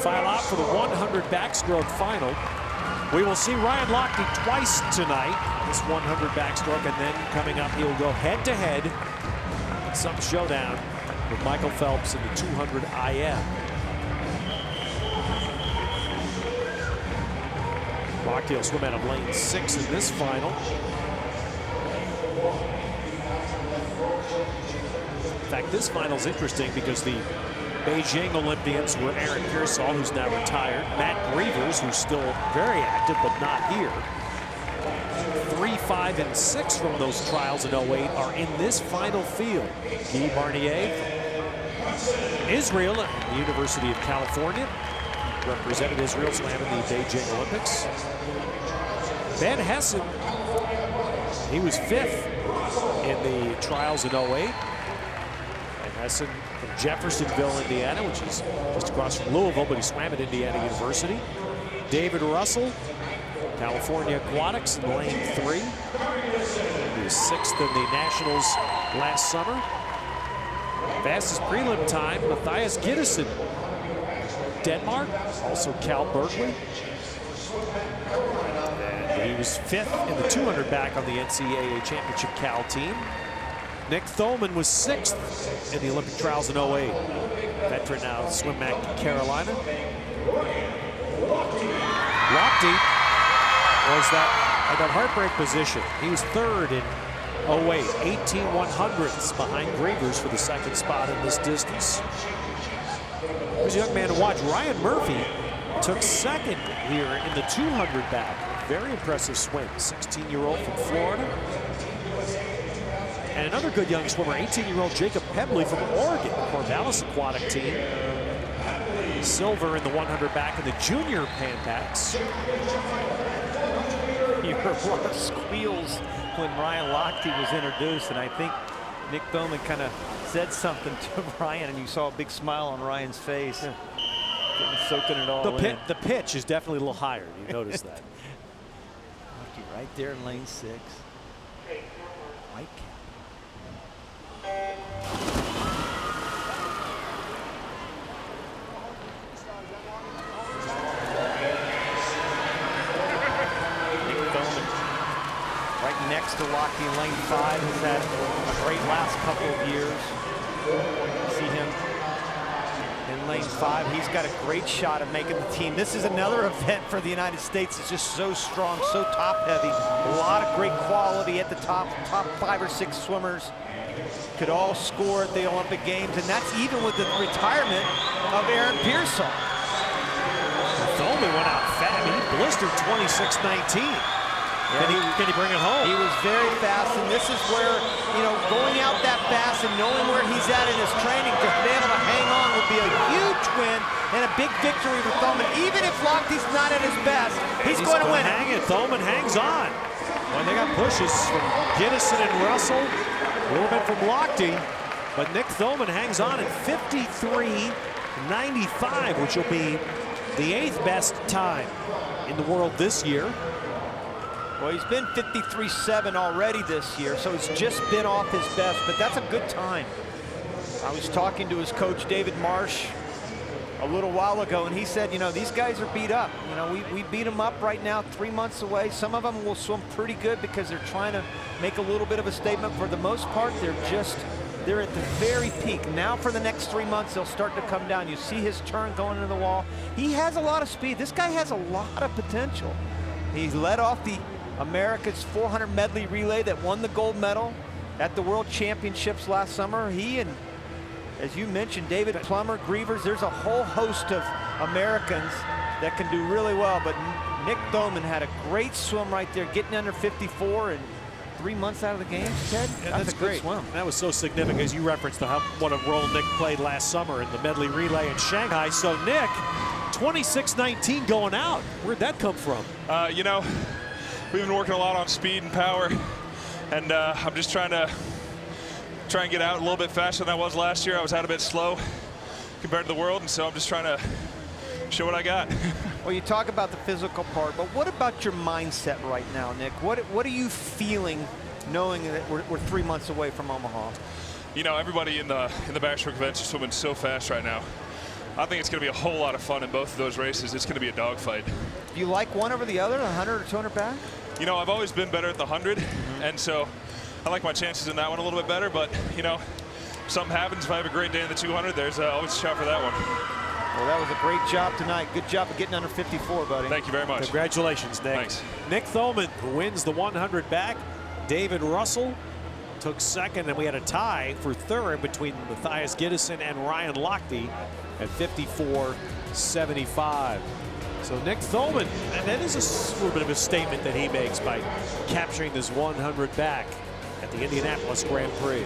file out for the 100 backstroke final. We will see Ryan Lochte twice tonight, this 100 backstroke, and then coming up, he'll go head-to-head in some showdown with Michael Phelps in the 200 IM. Lochte will swim out of lane 6 in this final. In fact, this final is interesting because the Beijing Olympians were Aaron Pearsall, who's now retired, Matt Grievers, who's still very active but not here. 3, 5, and 6 from those trials in 08 are in this final field. Guy Barnier, Israel at the University of California, represented Israel, swam in the Beijing Olympics. Ben Hessen, he was 5th in the trials in 08. And Hessen from Jeffersonville, Indiana, which is just across from Louisville, but he swam at Indiana University. David Russell, California Aquatics in lane 3. He was 6th in the Nationals last summer. Fastest prelim time, Matthias Gittesen, Denmark, also Cal Berkeley. And he was 5th in the 200 back on the NCAA Championship Cal team. Nick Thoman was 6th in the Olympic trials in 08. Veteran now swim back to Carolina. Lochte was at that heartbreak position. He was 3rd in 08, 18 100ths behind Grievers for the 2nd spot in this distance. Here's a young man to watch. Ryan Murphy took 2nd here in the 200 back. Very impressive swim, 16-year-old from Florida. And another good young swimmer, 18-year-old Jacob Pebley from Oregon, the Corvallis Aquatic team. Silver in the 100 back in the junior Pan Packs. You heard a lot of squeals when Ryan Lochte was introduced, and I think Nick Thoman kind of said something to Ryan, and you saw a big smile on Ryan's face. Soaking it all in. The pitch is definitely a little higher. You notice that. Lochte right there in lane 6. White cap. Right next to Lochte in lane 5, has had a great last couple of years. See him in lane 5. He's got a great shot of making the team. This is another event for the United States. It's just so strong, so top heavy. A lot of great quality at the top. Top 5 or 6 swimmers could all score at the Olympic Games, and that's even with the retirement of Aaron Pearsall. Thoman went out fast. I mean, he blistered 26.19. Can he bring it home? He was very fast, and this is where, you know, going out that fast and knowing where he's at in his training, to be able to hang on would be a huge win and a big victory for Thoman. Even if Lochte's not at his best, he's going to win it. Thoman hangs on. Well, they got pushes from Gittesen and Russell, a little bit from Lochte, but Nick Thoman hangs on at 53.95, which will be the 8th best time in the world this year. Well, he's been 53.7 already this year, so he's just been off his best, but that's a good time. I was talking to his coach, David Marsh, a little while ago, and he said, you know, these guys are beat up. You know, we beat them up right now, 3 months away. Some of them will swim pretty good because they're trying to make a little bit of a statement. For the most part, they're at the very peak. Now for the next 3 months, they'll start to come down. You see his turn going into the wall. He has a lot of speed. This guy has a lot of potential. He led off the America's 400 medley relay that won the gold medal at the World Championships last summer. He and, as you mentioned, David Plummer, Grievers, there's a whole host of Americans that can do really well, but Nick Thoman had a great swim right there, getting under 54 and 3 months out of the games, Ted. Yeah, that's a great good swim. That was so significant, as you referenced what a role Nick played last summer in the medley relay in Shanghai. So Nick, 26.19 going out. Where'd that come from? You know, we've been working a lot on speed and power, and I'm just trying and get out a little bit faster than I was last year. I was out a bit slow compared to the world, and so I'm just trying to show what I got. Well, you talk about the physical part, but what about your mindset right now, Nick? What are you feeling knowing that we're 3 months away from Omaha? You know, everybody in the backstroke events are swimming so fast right now. I think it's going to be a whole lot of fun in both of those races. It's going to be a dogfight. Do you like one over the other, 100 or 200 back? You know, I've always been better at the 100, and so I like my chances in that one a little bit better. But you know, if something happens, if I have a great day in the 200, there's always a shot for that one. Well, that was a great job tonight. Good job of getting under 54, buddy. Thank you very much. Congratulations, Nick. Thanks. Nick Thoman, who wins the 100 back. David Russell took second, and we had a tie for third between Matthias Gittison and Ryan Lochte at 54.75. So Nick Thoman, and that is a little bit of a statement that he makes by capturing this 100 back at the Indianapolis Grand Prix.